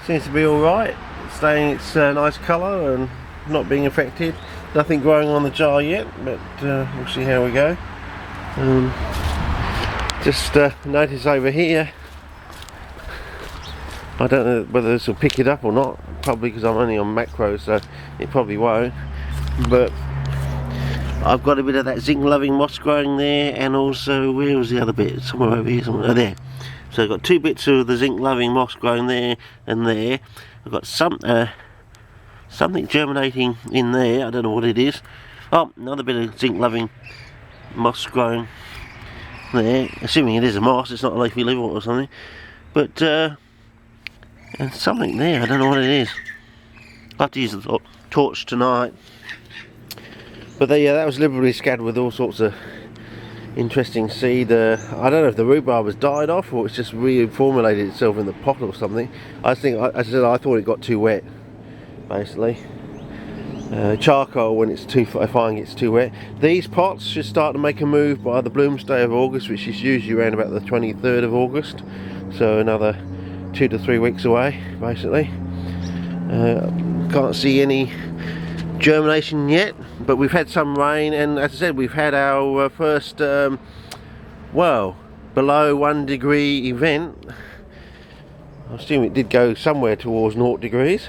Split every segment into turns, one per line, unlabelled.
seems to be alright, staying its nice colour and not being affected. Nothing growing on the jar yet, but we'll see how we go. Just notice over here, I don't know whether this will pick it up or not, probably because I'm only on macro, so it probably won't, but I've got a bit of that zinc loving moss growing there, and also, where was the other bit? Somewhere over here, somewhere, oh, there. So I've got 2 bits of the zinc loving moss growing there and there. I've got something germinating in there, I don't know what it is. Oh, another bit of zinc loving moss growing there, assuming it is a moss, it's not a leafy liver or something. But and something there, I don't know what it is. I'll have to use the torch tonight. But yeah, that was liberally scattered with all sorts of interesting seed. I don't know if the rhubarb has died off or it's just reformulated itself in the pot or something. I thought it got too wet, basically. Charcoal when it's too, I find it's too wet. These pots should start to make a move by the bloomsday of August, which is usually around about the 23rd of August. So another 2 to 3 weeks away, basically. Can't see any germination yet, but we've had some rain, and as I said, we've had our first well, below 1 degree event. I assume it did go somewhere towards 0 degrees,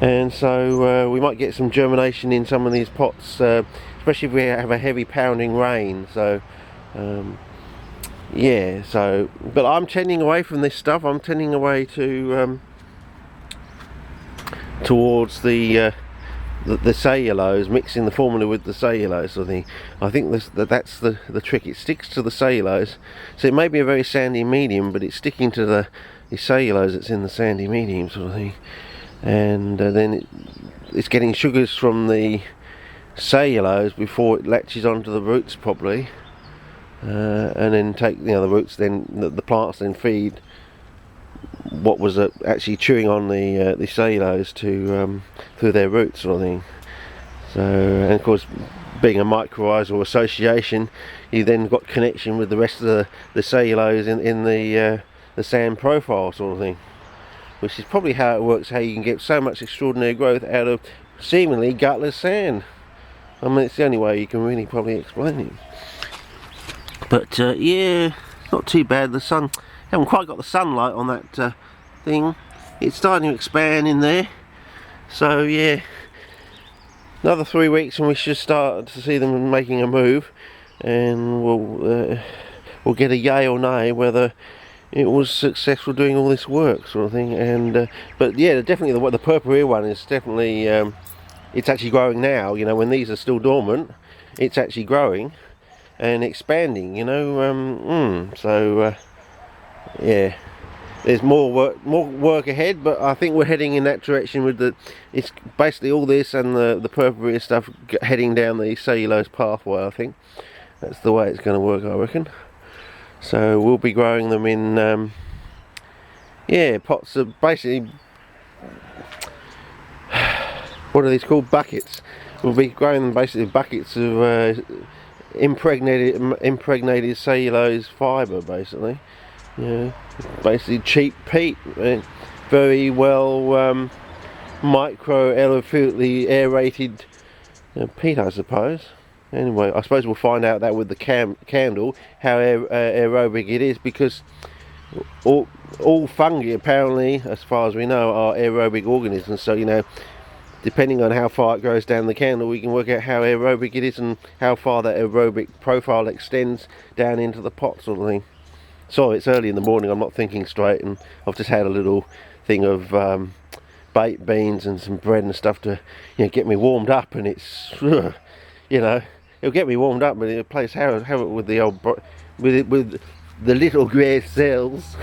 and so we might get some germination in some of these pots, especially if we have a heavy pounding rain. So yeah, so, but I'm tending away from this stuff. I'm tending away to towards the cellulose, mixing the formula with the cellulose. I think that's the trick. It sticks to the cellulose, so it may be a very sandy medium, but it's sticking to the cellulose that's in the sandy medium, sort of thing. And then it's getting sugars from the cellulose before it latches onto the roots properly. And then take the roots, then the plants then feed what was actually chewing on the cellulose to through their roots, sort of thing. So, and of course, being a mycorrhizal association, you then got connection with the rest of the cellulose in the sand profile, sort of thing, which is probably how it works. How you can get so much extraordinary growth out of seemingly gutless sand. I mean, it's the only way you can really probably explain it. But yeah, not too bad. The sun, haven't quite got the sunlight on that thing. It's starting to expand in there. So yeah, another 3 weeks and we should start to see them making a move, and we'll get a yay or nay whether it was successful doing all this work, sort of thing. And but yeah, definitely the purple ear one is definitely it's actually growing now. When these are still dormant, it's actually growing and expanding, so yeah, there's more work ahead, but I think we're heading in that direction with it's basically all this and the purple ear stuff heading down the cellulose pathway. I think that's the way it's going to work, I reckon. So we'll be growing them in yeah, pots of basically, what are these called, buckets. We'll be growing them basically buckets of impregnated cellulose fibre, basically. Basically cheap peat, very well micro-elephantly aerated peat, I suppose. Anyway, I suppose we'll find out that with the candle how aerobic it is, because all fungi apparently, as far as we know, are aerobic organisms. So depending on how far it goes down the candle, we can work out how aerobic it is and how far that aerobic profile extends down into the pot, sort of thing. Sorry, it's early in the morning, I'm not thinking straight, and I've just had a little thing of baked beans and some bread and stuff to get me warmed up, and it's it'll get me warmed up, but it'll place how it with the old with the little grey cells.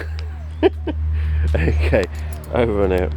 Okay, over and out.